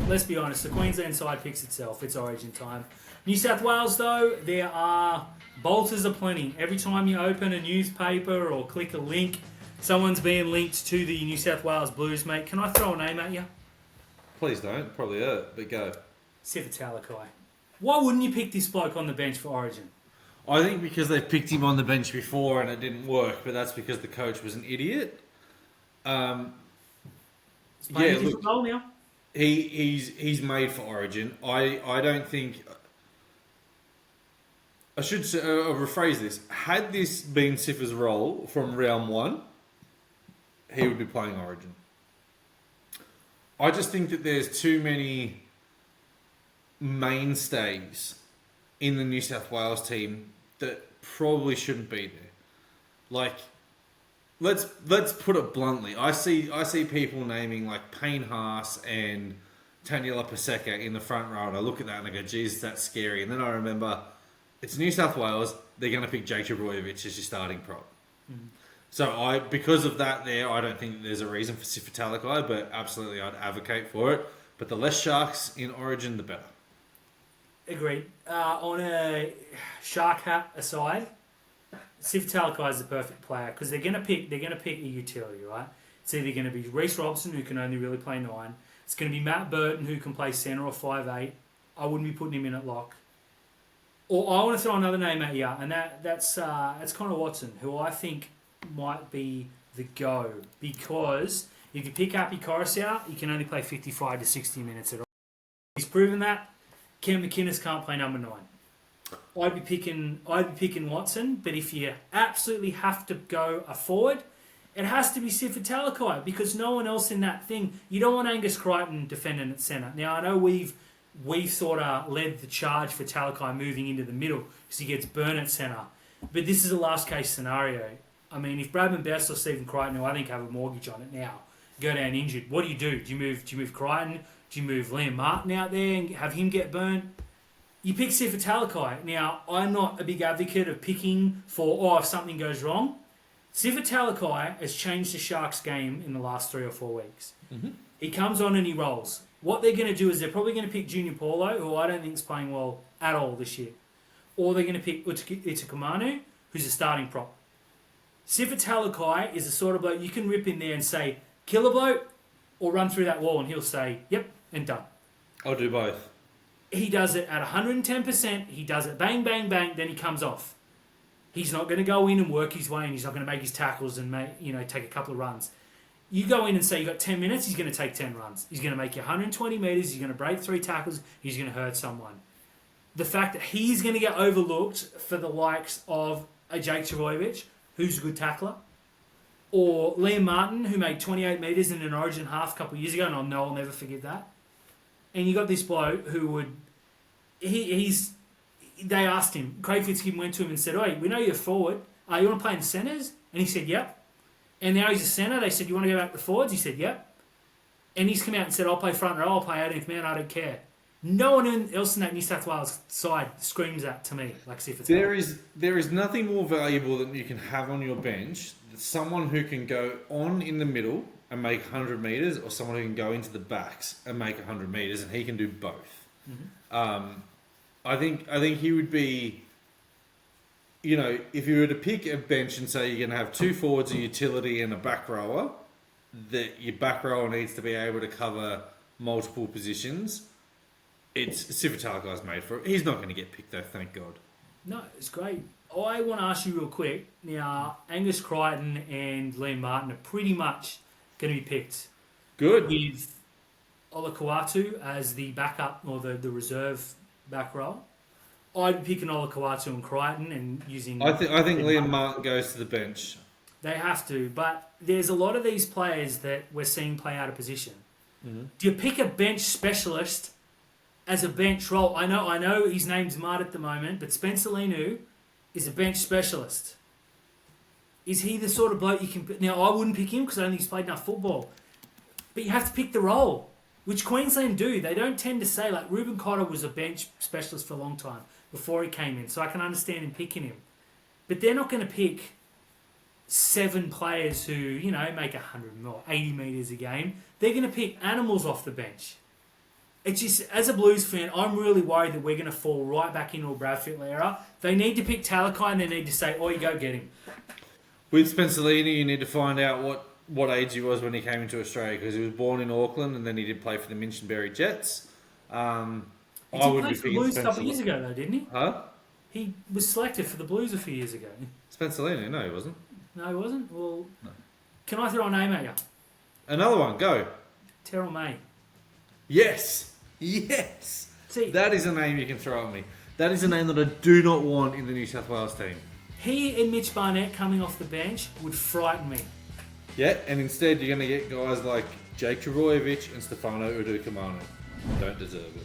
let's be honest, the Queensland side picks itself. It's Origin time. New South Wales, though, there are bolters aplenty. Every time you open a newspaper or click a link, someone's being linked to the New South Wales Blues, mate. Can I throw a name at you? Please don't. Probably hurt, but go. Sifatalakai. Why wouldn't you pick this bloke on the bench for Origin? I think because they picked him on the bench before and it didn't work, but that's because the coach was an idiot. He's playing a different role now. He's made for Origin. I don't think. I should say, I'll rephrase this. Had this been Sifa's role from round one, he would be playing Origin. I just think that there's too many mainstays in the New South Wales team that probably shouldn't be there. Like, let's put it bluntly. I see people naming like Payne Haas and Taniela Paseka in the front row, and I look at that and I go, "Geez, that's scary." And then I remember, it's New South Wales. They're going to pick Jake Trbojevic as your starting prop. Mm-hmm. So because of that, I don't think there's a reason for Sifatalakai, but absolutely I'd advocate for it. But the less Sharks in Origin, the better. Agreed. On a Shark hat aside, Sifatalakai is the perfect player because they're going to pick a utility, right? It's either going to be Reece Robson, who can only really play 9. It's going to be Matt Burton, who can play centre or 5'8". I wouldn't be putting him in at lock. Or I want to throw another name at you, and that's Connor Watson, who I think might be the go, because if you pick Happy Coruscant, you can only play 55 to 60 minutes at all. He's proven that. Cam McInnes can't play number 9. I'd be picking Watson, but if you absolutely have to go a forward, it has to be Sifatalakai, because no one else in that thing. You don't want Angus Crichton defending at centre. Now I know we've sort of led the charge for Talakai moving into the middle because he gets burnt at centre, but this is a last case scenario. I mean, if Bradman Best or Stephen Crichton, who I think have a mortgage on it now, go down injured, what do you do? Do you move Crichton? Do you move Liam Martin out there and have him get burnt? You pick Sifatalakai. Now, I'm not a big advocate of picking for, if something goes wrong. Sifatalakai has changed the Sharks game in the last 3 or 4 weeks. Mm-hmm. He comes on and he rolls. What they're going to do is they're probably going to pick Junior Paulo, who I don't think is playing well at all this year. Or they're going to pick Itakamanu, who's a starting prop. Sifatalakai is the sort of bloke you can rip in there and say, kill a bloke, or run through that wall, and he'll say, yep, and done. I'll do both. He does it at 110%. He does it bang, bang, bang, then he comes off. He's not going to go in and work his way, and he's not going to make his tackles and take a couple of runs. You go in and say you've got 10 minutes, he's going to take 10 runs. He's going to make you 120 metres, he's going to break 3 tackles, he's going to hurt someone. The fact that he's going to get overlooked for the likes of a Jake Trbojevic, who's a good tackler, or Liam Martin, who made 28 metres in an Origin half a couple of years ago, and I'll never forget that. And you got this bloke who would... They asked him, Craig Fitzgibbon went to him and said, "Oi, we know you're forward. You want to play in the centres?" And he said, "Yep." And now he's a centre. They said, "You want to go back to forwards?" He said, "Yep." And he's come out and said, "I'll play front row, I'll play 18th man, I don't care." No one else in that New South Wales side screams that to me. Like as if it's there is nothing more valuable than you can have on your bench. Someone who can go on in the middle and make 100 metres, or someone who can go into the backs and make 100 metres, and he can do both. Mm-hmm. I think he would be, if you were to pick a bench and say you're going to have 2 forwards, a utility, and a back rower, that your back rower needs to be able to cover multiple positions. It's Sifatalakai's made for it. He's not going to get picked though, thank God. No, it's great. I want to ask you real quick. Now, Angus Crichton and Liam Martin are pretty much going to be picked. Good. With Olakau'atu as the backup or the reserve back row. I'd be picking Olakau'atu and Crichton and using... I think Liam Martin goes to the bench. They have to, but there's a lot of these players that we're seeing play out of position. Mm-hmm. Do you pick a bench specialist as a bench role? I know his name's mud at the moment, but Spencer Leniu is a bench specialist. Is he the sort of bloke you can... Now, I wouldn't pick him because I don't think he's played enough football. But you have to pick the role, which Queensland do. They don't tend to say, like, Ruben Cotter was a bench specialist for a long time before he came in, so I can understand him picking him. But they're not going to pick 7 players who, make 100 or 80 metres a game. They're going to pick animals off the bench. It's just, as a Blues fan, I'm really worried that we're going to fall right back into a Brad Fittler era. They need to pick Talakai and they need to say, oh, you go get him. With Spencerlini, you need to find out what age he was when he came into Australia, because he was born in Auckland and then he did play for the Minchinbury Jets. He I did would play be for the thinking Blues a couple Spencer. of years ago, though, didn't he? Huh? He was selected for the Blues a few years ago. Spencerlini? No, he wasn't. No, he wasn't? Well, No. can I throw a name at you? Another one, go. Terrell May. Yes. Yes. See, That is a name you can throw at me. That is a name that I do not want in the New South Wales team. he and Mitch Barnett coming off the bench would frighten me. Yeah, and instead you're going to get guys like Jake Trebojevic and Stefano Udukamanu. Don't deserve it.